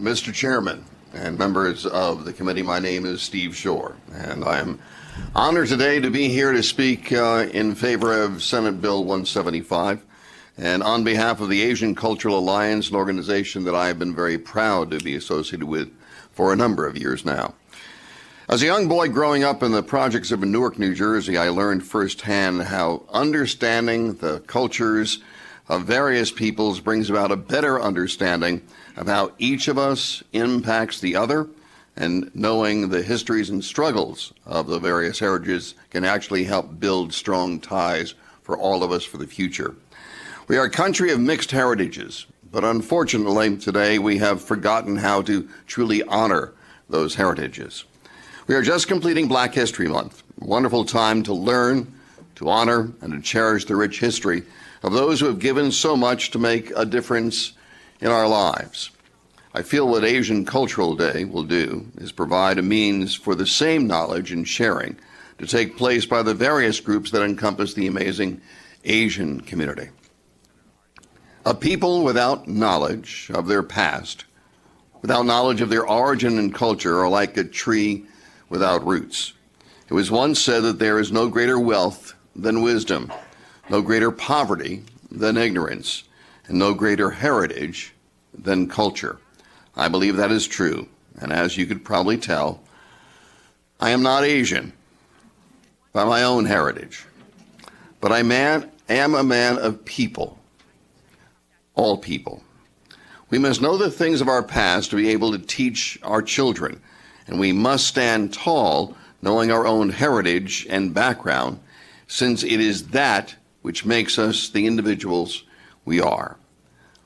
Mr. Chairman and members of the committee, my name is Steve Schorr, and I am honored today to be here to speak in favor of Senate Bill 175, and on behalf of the Asian Cultural Alliance, an organization that I have been very proud to be associated with for a number of years now. As a young boy growing up in the projects of Newark, New Jersey, I learned firsthand how understanding the cultures of various peoples brings about a better understanding of how each of us impacts the other, and knowing the histories and struggles of the various heritages can actually help build strong ties for all of us for the future. We are a country of mixed heritages, but unfortunately today we have forgotten how to truly honor those heritages. We are just completing Black History Month, a wonderful time to learn, to honor, and to cherish the rich history of those who have given so much to make a difference in our lives. I feel what Asian Cultural Day will do is provide a means for the same knowledge and sharing to take place by the various groups that encompass the amazing Asian community. A people without knowledge of their past, without knowledge of their origin and culture, are like a tree without roots. It was once said that there is no greater wealth than wisdom, no greater poverty than ignorance, and no greater heritage than culture. I believe that is true, and as you could probably tell, I am not Asian by my own heritage, but I am a man of people, all people. We must know the things of our past to be able to teach our children, and we must stand tall knowing our own heritage and background, since it is that which makes us the individuals we are.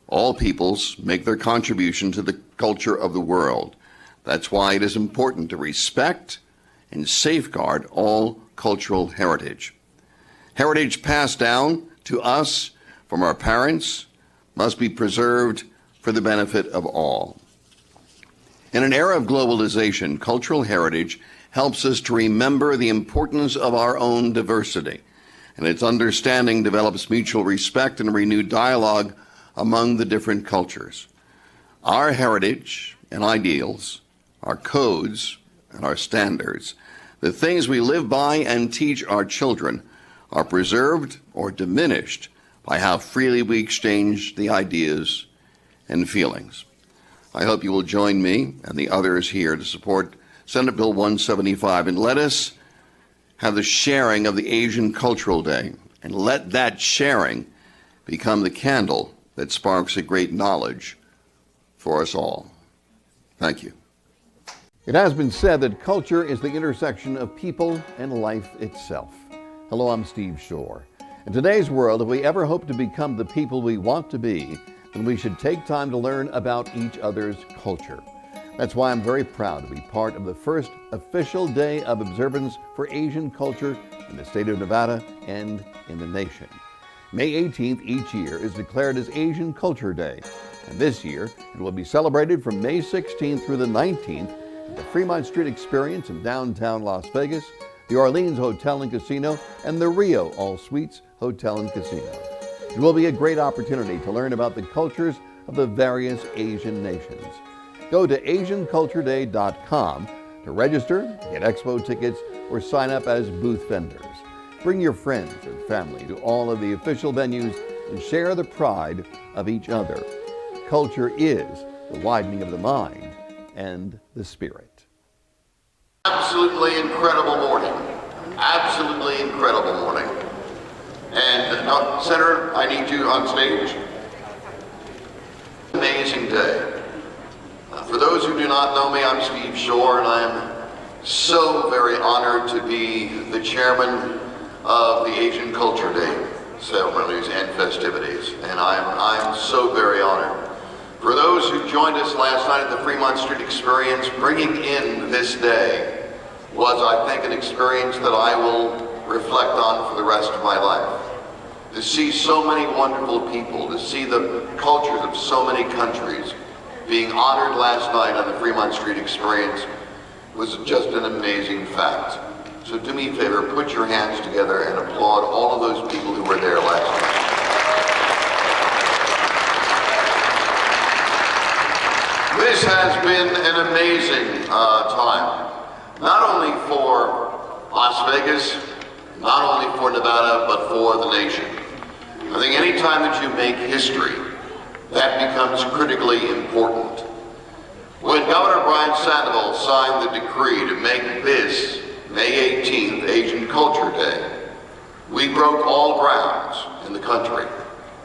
All peoples make their contribution to the culture of the world. That's why it is important to respect and safeguard all cultural heritage. Heritage passed down to us from our parents must be preserved for the benefit of all. In an era of globalization, cultural heritage helps us to remember the importance of our own diversity, and its understanding develops mutual respect and renewed dialogue among the different cultures. Our heritage and ideals, our codes and our standards, the things we live by and teach our children, are preserved or diminished by how freely we exchange the ideas and feelings. I hope you will join me and the others here to support Senate Bill 175, and let us have the sharing of the Asian Cultural Day, and let that sharing become the candle that sparks a great knowledge for us all. Thank you. It has been said that culture is the intersection of people and life itself. Hello, I'm Steve Schorr. In today's world, if we ever hope to become the people we want to be, then we should take time to learn about each other's culture. That's why I'm very proud to be part of the first official day of observance for Asian culture in the state of Nevada and in the nation. May 18th each year is declared as Asian Culture Day, and this year it will be celebrated from May 16th through the 19th at the Fremont Street Experience in downtown Las Vegas, the Orleans Hotel and Casino, and the Rio All Suites Hotel and Casino. It will be a great opportunity to learn about the cultures of the various Asian nations. Go to AsianCultureDay.com to register, get expo tickets, or sign up as booth vendors. Bring your friends and family to all of the official venues and share the pride of each other. Culture is the widening of the mind and the spirit. Absolutely incredible morning. Absolutely incredible morning. And Senator, I need you on stage. Amazing day. For those who do not know me, I'm Steve Schorr, and I'm so very honored to be the chairman of the Asian Culture Day ceremonies and festivities, and I'm so very honored. For those who joined us last night at the Fremont Street Experience, bringing in this day was, I think, an experience that I will reflect on for the rest of my life. To see so many wonderful people, to see the cultures of so many countries being honored last night on the Fremont Street Experience was just an amazing fact. So do me a favor, put your hands together and applaud all of those people who were there last night. This This has been an amazing time, not only for Las Vegas, not only for Nevada, but for the nation. I think any time that you make history, that becomes critically important. When Governor Brian Sandoval signed the decree to make this May 18th Asian Culture Day, we broke all grounds in the country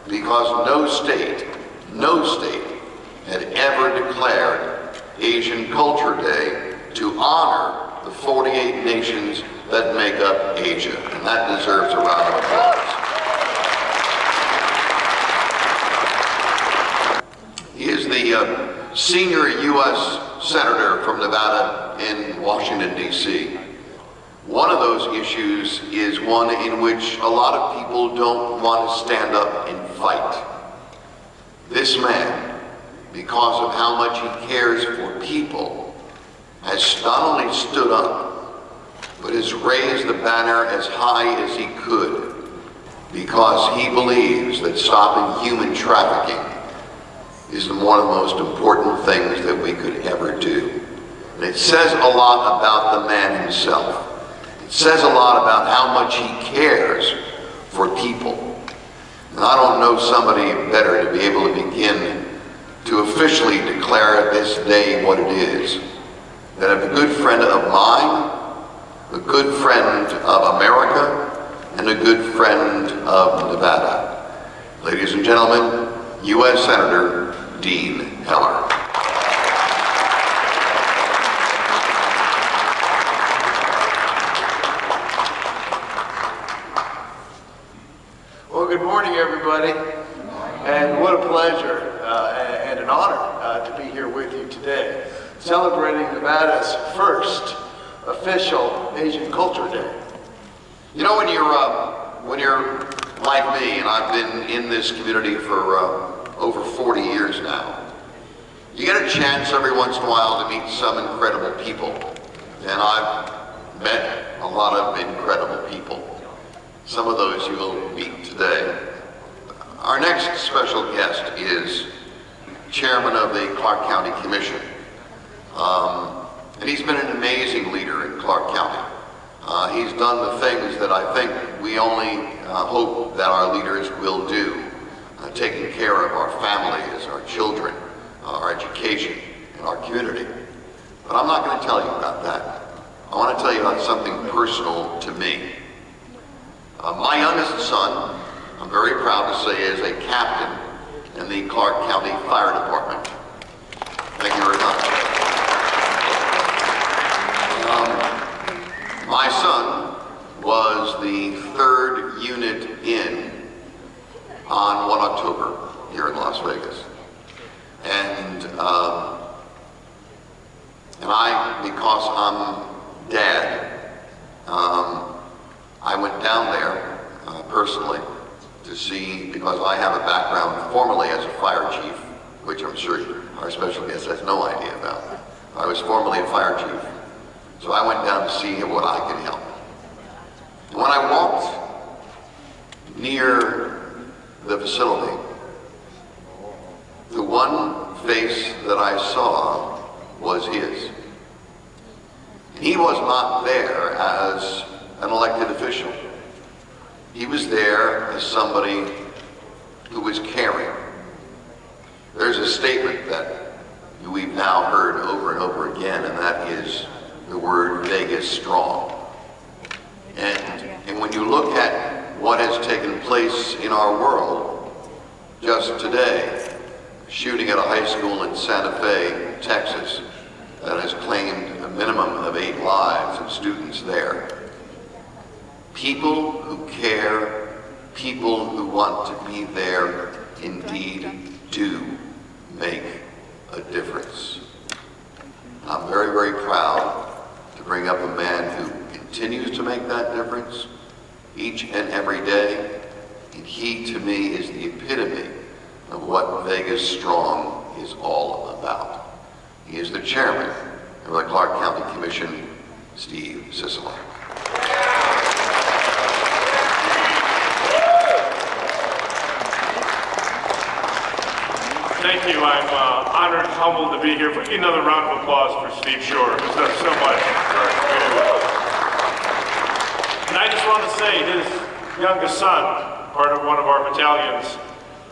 because no state had ever declared Asian Culture Day to honor the 48 nations that make up Asia, and that deserves a round of applause. He is the senior U.S. Senator from Nevada in Washington, D.C. One of those issues is one in which a lot of people don't want to stand up and fight. This man, because of how much he cares for people, has not only stood up, but has raised the banner as high as he could, because he believes that stopping human trafficking is one of the most important things that we could ever do. And it says a lot about the man himself. It says a lot about how much he cares for people. And I don't know somebody better to be able to begin to officially declare this day what it is than a good friend of mine, a good friend of America, and a good friend of Nevada. Ladies and gentlemen, U.S. Senator Dean Heller. Well, good morning, everybody, and what a pleasure and an honor to be here with you today, celebrating Nevada's first official Asian Culture Day. You know, when you're like me, and I've been in this community for over 40 years now, you get a chance every once in a while to meet some incredible people, and I've met a lot of incredible people. Some of those you will meet today. Our next special guest is chairman of the Clark County Commission. And he's been an amazing leader in Clark County. He's done the things that I think we only hope that our leaders will do, taking care of our families, our children, our education, and our community. But I'm not going to tell you about that. I want to tell you about something personal to me. My youngest son, I'm very proud to say, is a captain in the Clark County Fire Department. Thank you very much. My son was the 3rd unit in on 1 October here in Las Vegas. And I, because I'm dad, I went down there personally to see, because I have a background formerly as a fire chief, which I'm sure our special guest has no idea about. I was formerly a fire chief, so I went down to see what I could help. And when I walked near the facility, the one face that I saw was his. He was not there as an elected official. He was there as somebody who was caring. There's a statement that we've now heard over and over again, and that is the word Vegas strong. And when you look at what has taken place in our world just today, shooting at a high school in Santa Fe, Texas, that has claimed a minimum of 8 lives of students there. People who care, people who want to be there, indeed do make a difference. I'm very, very proud to bring up a man who continues to make that difference each and every day. And he, to me, is the epitome of what Vegas Strong is all about. He is the chairman of the Clark County Commission, Steve Sisolak. Thank you. I'm honored and humbled to be here. Put another round of applause for Steve Schorr, who's done so much for our community. And I just want to say his youngest son, part of one of our battalions,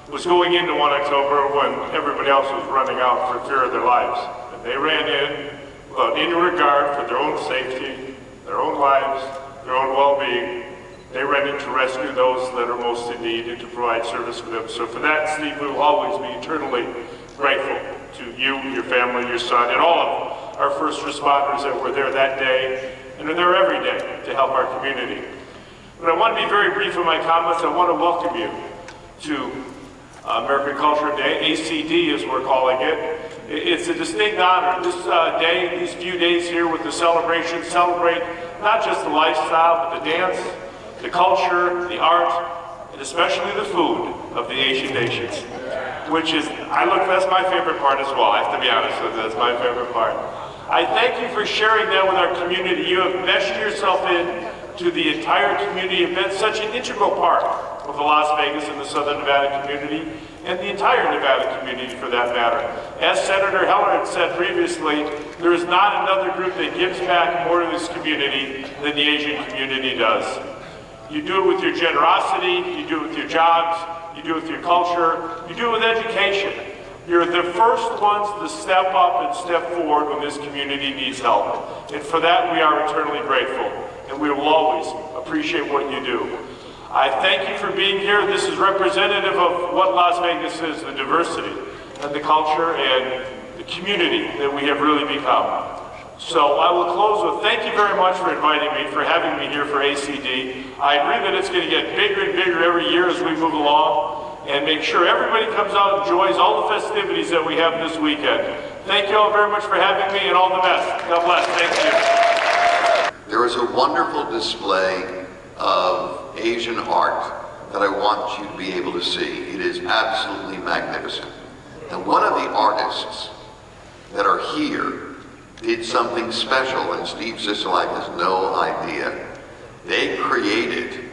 was going into 1 October when everybody else was running out for fear of their lives. And they ran in without any regard for their own safety, their own lives, their own well-being. They ran in to rescue those that are most in need and to provide service for them. So for that, Steve, we will always be eternally grateful to you, your family, your son, and all of our first responders that were there that day and are there every day to help our community. But I want to be very brief in my comments. I want to welcome you to American Culture Day, ACD as we're calling it. It's a distinct honor. This day, these few days here with the celebration, celebrate not just the lifestyle, but the dance, the culture, the art, and especially the food of the Asian nations, which is, that's my favorite part as well. I have to be honest with you, that's my favorite part. I thank you for sharing that with our community. You have meshed yourself in to the entire community. You've been such an integral part of the Las Vegas and the Southern Nevada community, and the entire Nevada community for that matter. As Senator Heller had said previously, there is not another group that gives back more to this community than the Asian community does. You do it with your generosity, you do it with your jobs, you do it with your culture, you do it with education. You're the first ones to step up and step forward when this community needs help. And for that, we are eternally grateful, and we will always appreciate what you do. I thank you for being here. This is representative of what Las Vegas is, the diversity and the culture and the community that we have really become. So I will close with thank you very much for inviting me, for having me here for ACD. I agree that it's going to get bigger and bigger every year as we move along, and make sure everybody comes out and enjoys all the festivities that we have this weekend. Thank you all very much for having me, and all the best. God bless. Thank you. There is a wonderful display of Asian art that I want you to be able to see. It is absolutely magnificent. And one of the artists that are here did something special, and Steve Sisolak has no idea. They created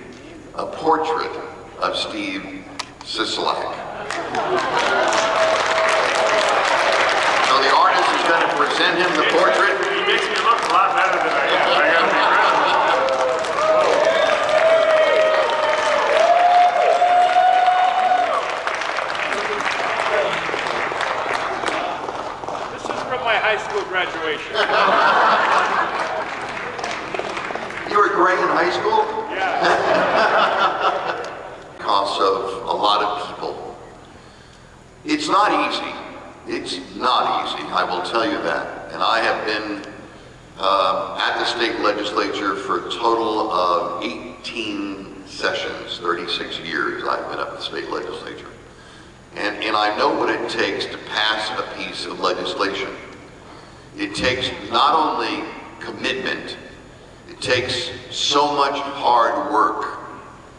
a portrait of Steve Sisolak. So the artist is going to present him the portrait. He makes me look a lot better than I am. I gotta be high school graduation. You were great in high school? Yeah. Because of a lot of people. It's not easy. It's not easy, I will tell you that. And I have been at the state legislature for a total of 18 sessions, 36 years I've been up at the state legislature. And I know what it takes to pass a piece of legislation. It takes not only commitment, it takes so much hard work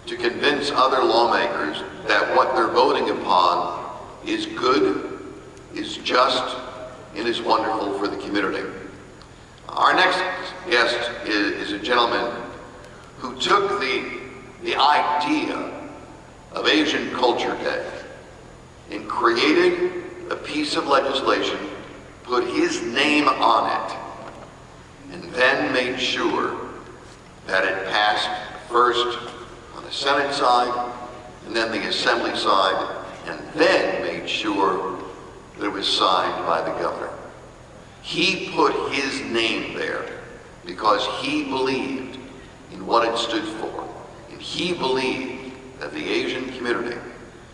to convince other lawmakers that what they're voting upon is good, is just, and is wonderful for the community. Our next guest is a gentleman who took the idea of Asian Culture Day and created a piece of legislation, put his name on it, and then made sure that it passed first on the Senate side, and then the Assembly side, and then made sure that it was signed by the governor. He put his name there because he believed in what it stood for, and he believed that the Asian community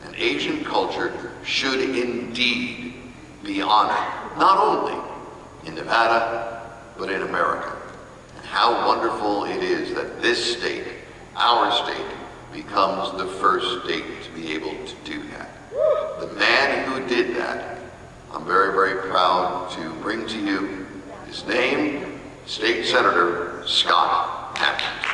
and Asian culture should indeed be honored, not only in Nevada, but in America. And how wonderful it is that this state, our state, becomes the first state to be able to do that. The man who did that, I'm very, very proud to bring to you his name, State Senator Scott Hammond.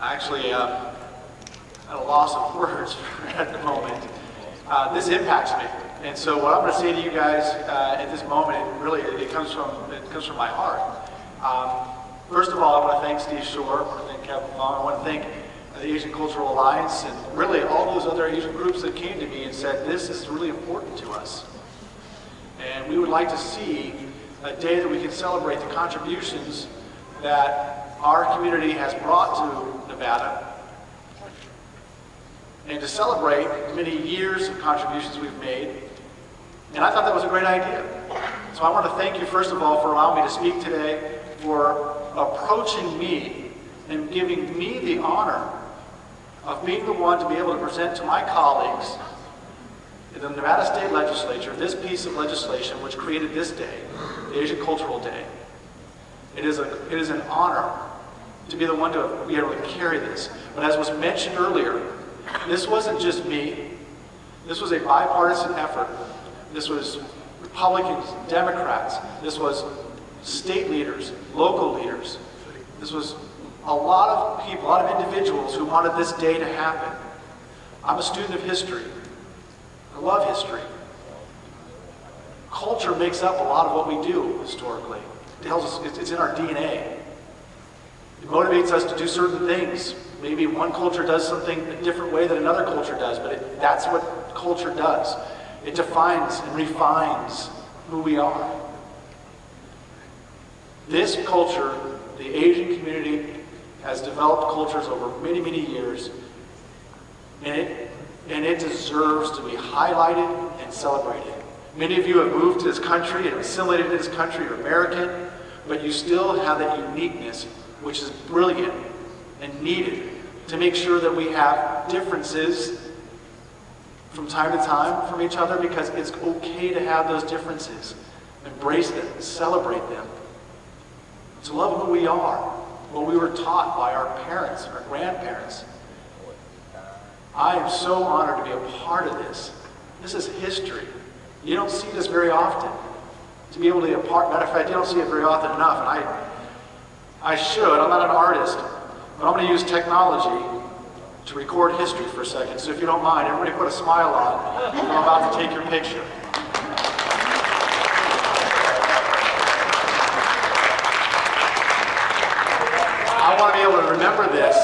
Actually, at a loss of words at the moment. This this impacts me. And so what I'm going to say to you guys at this moment, it comes from my heart. First of all, I want to thank Steve Schorr, I want to thank Cavin. I want to thank the Asian Cultural Alliance and really all those other Asian groups that came to me and said, this is really important to us. And we would like to see a day that we can celebrate the contributions that our community has brought to Nevada, and to celebrate the many years of contributions we've made. And I thought that was a great idea. So I want to thank you, first of all, for allowing me to speak today, for approaching me and giving me the honor of being the one to be able to present to my colleagues in the Nevada State Legislature this piece of legislation which created this day, the Asian Cultural Day. It is an honor to be the one to be able to carry this. But as was mentioned earlier, this wasn't just me. This was a bipartisan effort. This was Republicans, Democrats. This was state leaders, local leaders. This was a lot of people, a lot of individuals who wanted this day to happen. I'm a student of history. I love history. Culture makes up a lot of what we do historically. It tells us it's in our DNA. It motivates us to do certain things. Maybe one culture does something a different way than another culture does, but that's what culture does. It defines and refines who we are. This culture, the Asian community, has developed cultures over many, many years, and it deserves to be highlighted and celebrated. Many of you have moved to this country and assimilated to this country, you're American, but you still have that uniqueness, which is brilliant and needed to make sure that we have differences from time to time from each other, because it's okay to have those differences. Embrace them, celebrate them. To love who we are, what we were taught by our parents, our grandparents. I am so honored to be a part of this. This is history. You don't see this very often. To be able to be a part, matter of fact, you don't see it very often enough. And I should, I'm not an artist, but I'm going to use technology to record history for a second. So if you don't mind, everybody put a smile on. I'm about to take your picture. I want to be able to remember this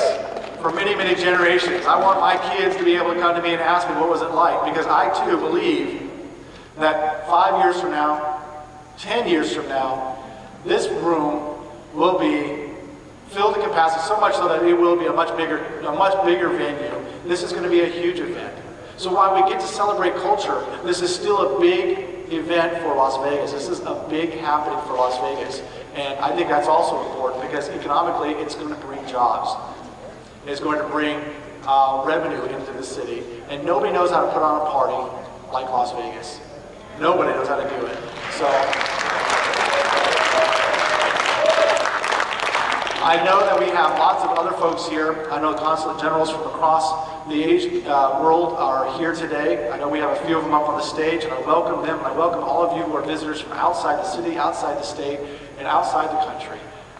for many, many generations. I want my kids to be able to come to me and ask me what was it like, because I too believe that 5 years from now, 10 years from now, this room will be filled to capacity, so much so that it will be a much bigger venue. This is going to be a huge event. So while we get to celebrate culture, this is still a big event for Las Vegas. This is a big happening for Las Vegas. And I think that's also important, because economically it's going to bring jobs. It's going to bring revenue into the city. And nobody knows how to put on a party like Las Vegas. Nobody knows how to do it. So I know that we have lots of other folks here. I know consulate generals from across the Asian world are here today. I know we have a few of them up on the stage, and I welcome them, and I welcome all of you who are visitors from outside the city, outside the state, and outside the country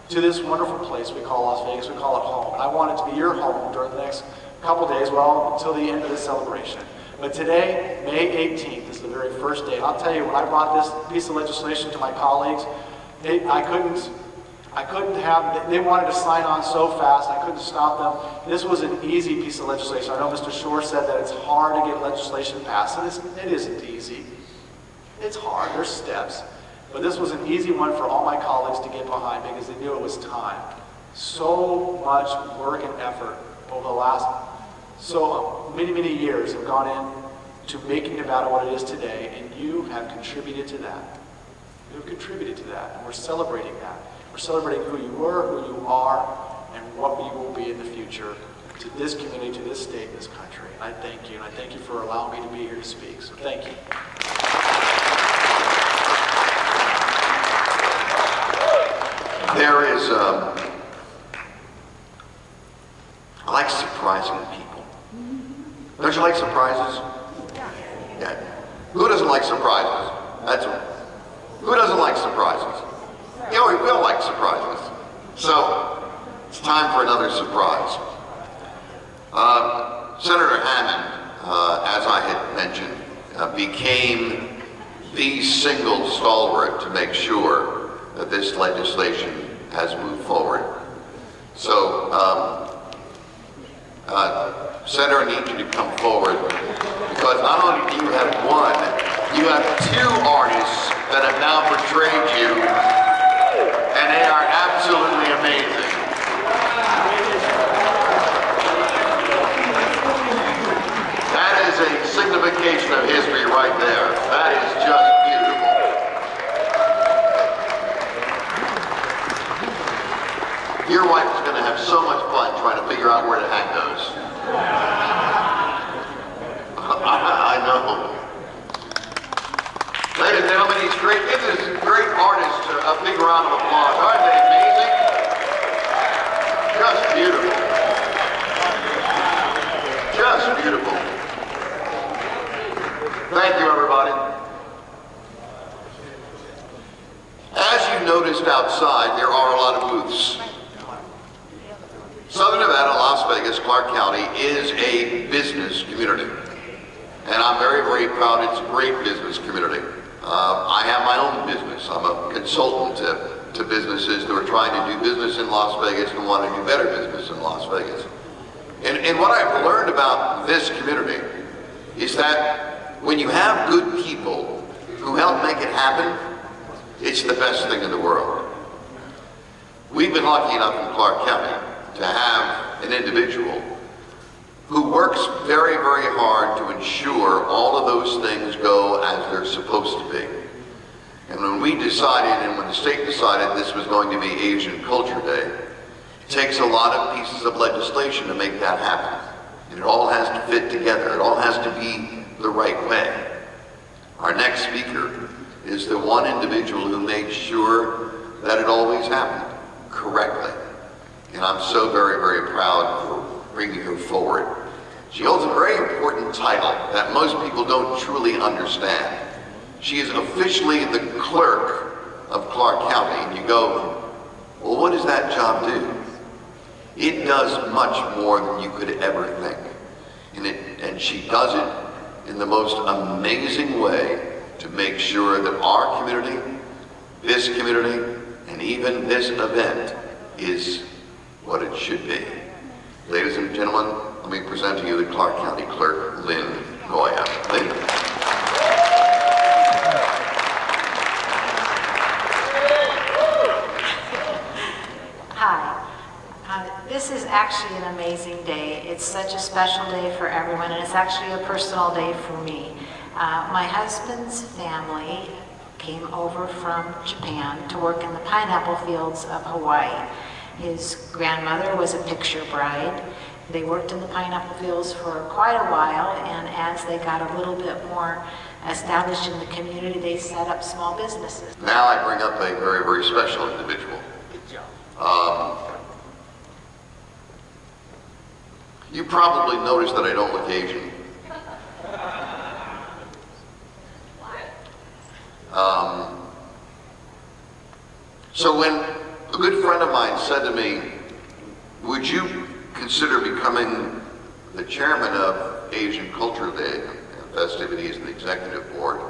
to this wonderful place we call Las Vegas. We call it home. And I want it to be your home during the next couple days, well, until the end of the celebration. But today, May 18th, is the very first day. And I'll tell you, when I brought this piece of legislation to my colleagues, I couldn't have, they wanted to sign on so fast, I couldn't stop them. This was an easy piece of legislation. I know Mr. Schorr said that it's hard to get legislation passed, and it isn't easy. It's hard, there's steps. But this was an easy one for all my colleagues to get behind, because they knew it was time. So much work and effort over the last many, many years have gone into making Nevada what it is today, and you have contributed to that. You have contributed to that, and we're celebrating that. We're celebrating who you were, who you are, and what you will be in the future to this community, to this state, this country. And I thank you, and I thank you for allowing me to be here to speak. So thank you. There is, I like surprising people. Don't you like surprises? Yeah. Who doesn't like surprises? Who doesn't like surprises? You know, we all like surprises. So, it's time for another surprise. Senator Hammond, as I had mentioned, became the single stalwart to make sure that this legislation has moved forward. So, Senator, I need you to come forward, because not only do you have one, you have two artists that have now portrayed you, and they are absolutely amazing. That is a signification of history right there. That is just beautiful. Your wife is going to have so much fun trying to figure out where to hang those. I know. Ladies and gentlemen, these great artists a big round of applause. Aren't they amazing? Just beautiful. Just beautiful. Thank you, everybody. As you noticed outside, there are a lot of booths. Southern Nevada, Las Vegas, Clark County is a business community. And I'm very, very proud it's a great business community. I have my own business. I'm a consultant to businesses who are trying to do business in Las Vegas and want to do better business in Las Vegas. And what I've learned about this community is that when you have good people who help make it happen, it's the best thing in the world. We've been lucky enough in Clark County to have an individual who works very, very hard to ensure all of those things go as they're supposed to be. And when we decided, and when the state decided this was going to be Asian Culture Day, it takes a lot of pieces of legislation to make that happen. And it all has to fit together. It all has to be the right way. Our next speaker is the one individual who made sure that it always happened correctly. And I'm so very, very proud for bringing her forward. She holds a very important title that most people don't truly understand. She is officially the clerk of Clark County. And you go, well, what does that job do? It does much more than you could ever think. And she does it in the most amazing way to make sure that our community, this community, and even this event is what it should be. Ladies and gentlemen, let me present to you the Clark County Clerk, Lynn Goya. Lynn. Hi. This is actually an amazing day. It's such a special day for everyone, and it's actually a personal day for me. My husband's family came over from Japan to work in the pineapple fields of Hawaii. His grandmother was a picture bride. They worked in the pineapple fields for quite a while, and as they got a little bit more established in the community, they set up small businesses. Now I bring up a very, very special individual. You probably noticed that I don't look Asian. So when a good friend of mine said to me, would you consider becoming the chairman of Asian Culture Day festivities and the executive board,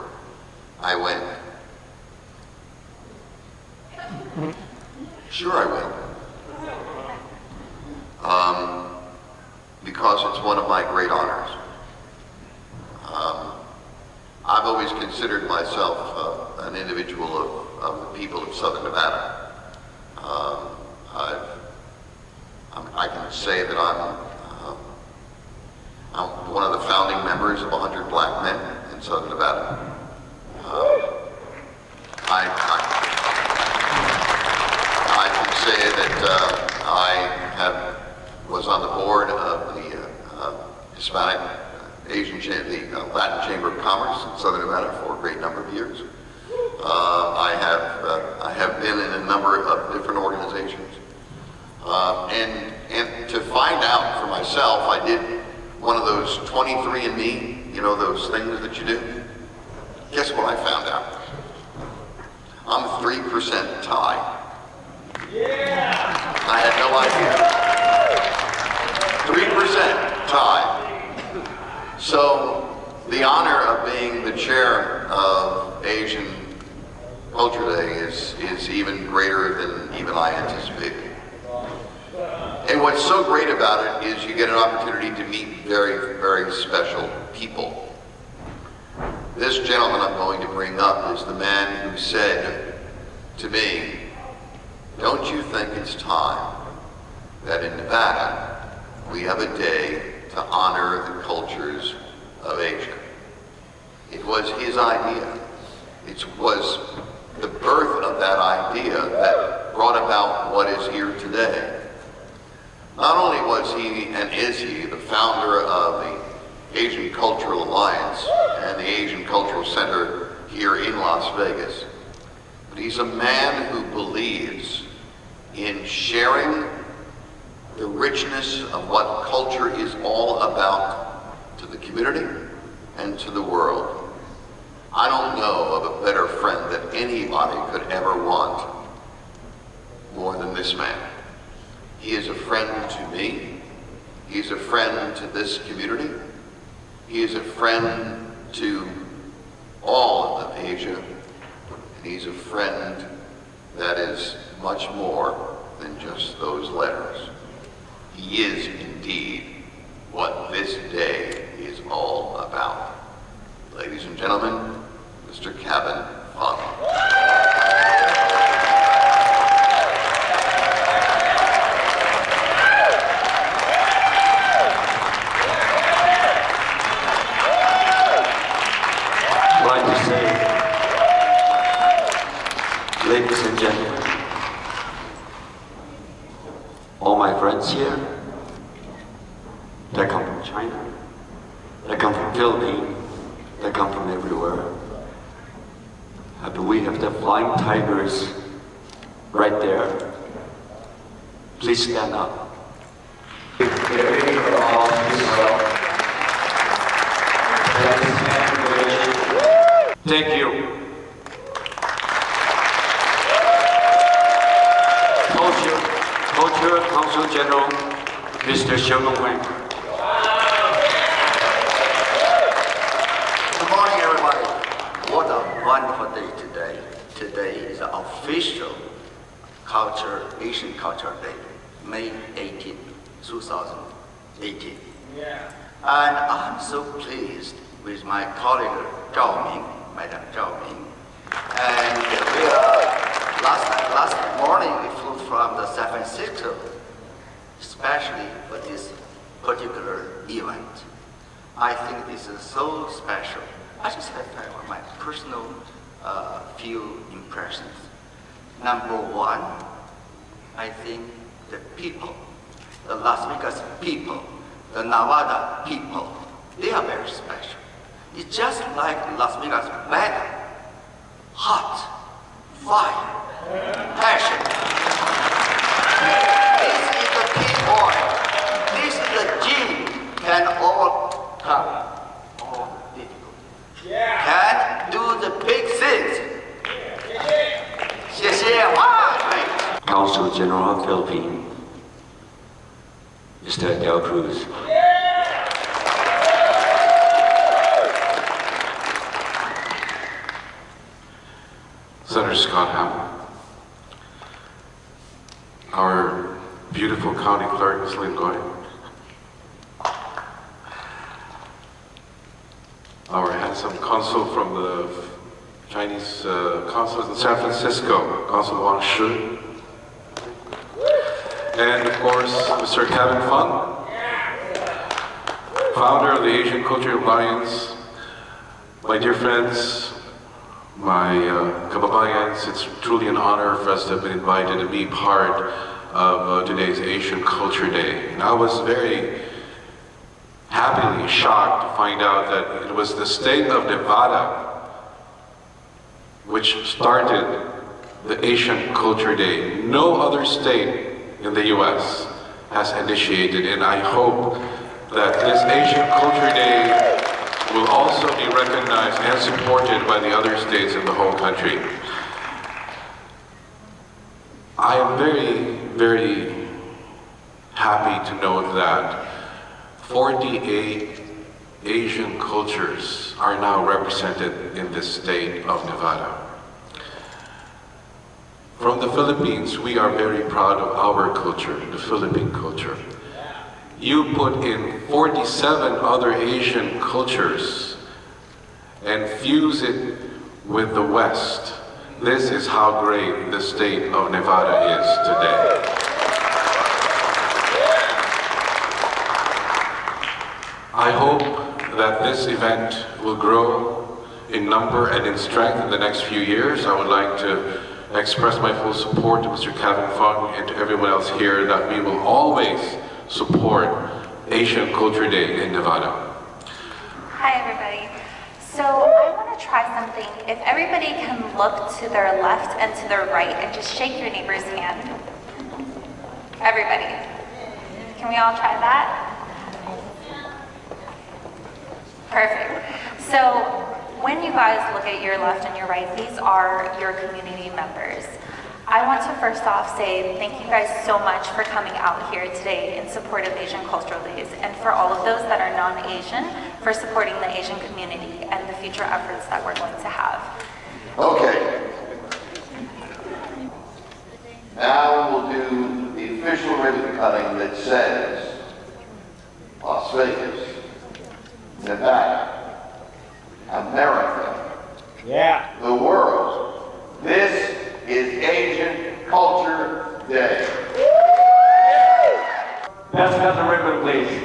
I went, sure I will. Because it's one of my great honors. I've always considered myself an individual of the people of Southern Nevada. I can say that I'm one of the founding members of 100 Black Men in Southern Nevada. I can say that I was on the board of the Hispanic the Latin Chamber of Commerce in Southern Nevada for a great number of years. I have been in a number of different organizations. And to find out for myself, I did one of those 23andMe, you know, those things that you do. Guess what I found out? I'm 3% Thai. Yeah! I had no idea. 3% Thai. So The honor of being the chair of Asian Culture Day is even greater than even I anticipated. And what's so great about it is you get an opportunity to meet very, very special people. This gentleman I'm going to bring up is the man who said to me, "Don't you think it's time that in Nevada we have a day to honor the cultures of Asia?" It was his idea. It was the birth of that idea that brought about what is here today. Not only was he and is he the founder of the Asian Cultural Alliance and the Asian Cultural Center here in Las Vegas, but he's a man who believes in sharing the richness of what culture is all about to the community and to the world. I don't know of a better friend that anybody could ever want more than this man. He is a friend to me. He is a friend to this community. He is a friend to all of Asia. And he's a friend that is much more than just those letters. He is indeed what this day is all about. Ladies and gentlemen, Mr. Cavin Fung. I'd like to say, ladies and gentlemen, all my friends here, they come from China, they come from Philippines, they come from everywhere. And we have the flying tigers right there. Please stand up. Thank you. Culture Consul General, Mr. Sherman Wang. Good morning, everybody. What a wonderful day today. Today is the official Asian Culture Day, May 18, 2018. Yeah. And I'm so pleased with my colleague Madam Zhao Ming. And last morning we flew from the San Francisco, especially for this particular event. I think this is so special. I just have my personal few impressions. Number one, I think the people, the Las Vegas people, the Nevada people, they are very special. It's just like Las Vegas weather, hot, fire, passion. This is the key point. This is the gene can overcome all difficulties. Can do the big things. 谢谢. Consul General of Philippines, Mr. Adelio Cruz. Senator Scott Hammond, our beautiful county clerk, Ms. Lynn Goya, our handsome consul from the Chinese consulate in San Francisco, Consul Wang, and of course, Mr. Cavin Fung, founder of the Asian Cultural Alliance, my dear friends, my kababayans, it's truly an honor for us to have been invited to be part of today's Asian Culture Day. And I was very happily shocked to find out that it was the state of Nevada which started the Asian Culture Day. No other state in the US has initiated, and I hope that this Asian Culture Day will also be recognized and supported by the other states in the whole country. I am very, very happy to note that 48 Asian cultures are now represented in this state of Nevada. From the Philippines, we are very proud of our culture, the Philippine culture. You put in 47 other Asian cultures and fuse it with the West. This is how great the state of Nevada is today. I hope that this event will grow in number and in strength in the next few years. I would like to express my full support to Mr. Cavin, Fung, and to everyone else here that we will always support Asian Culture Day in Nevada. Hi everybody. So I want to try something. If everybody can look to their left and to their right and just shake your neighbor's hand. Everybody. Can we all try that? Perfect. So when you guys look at your left and your right, these are your community members. I want to first off say thank you guys so much for coming out here today in support of Asian Cultural Days, and for all of those that are non-Asian for supporting the Asian community and the future efforts that we're going to have. Okay. Now we'll do the official ribbon cutting that says Las Vegas, Nevada, America, the world. This is Asian Culture Day. Let's cut the ribbon, please.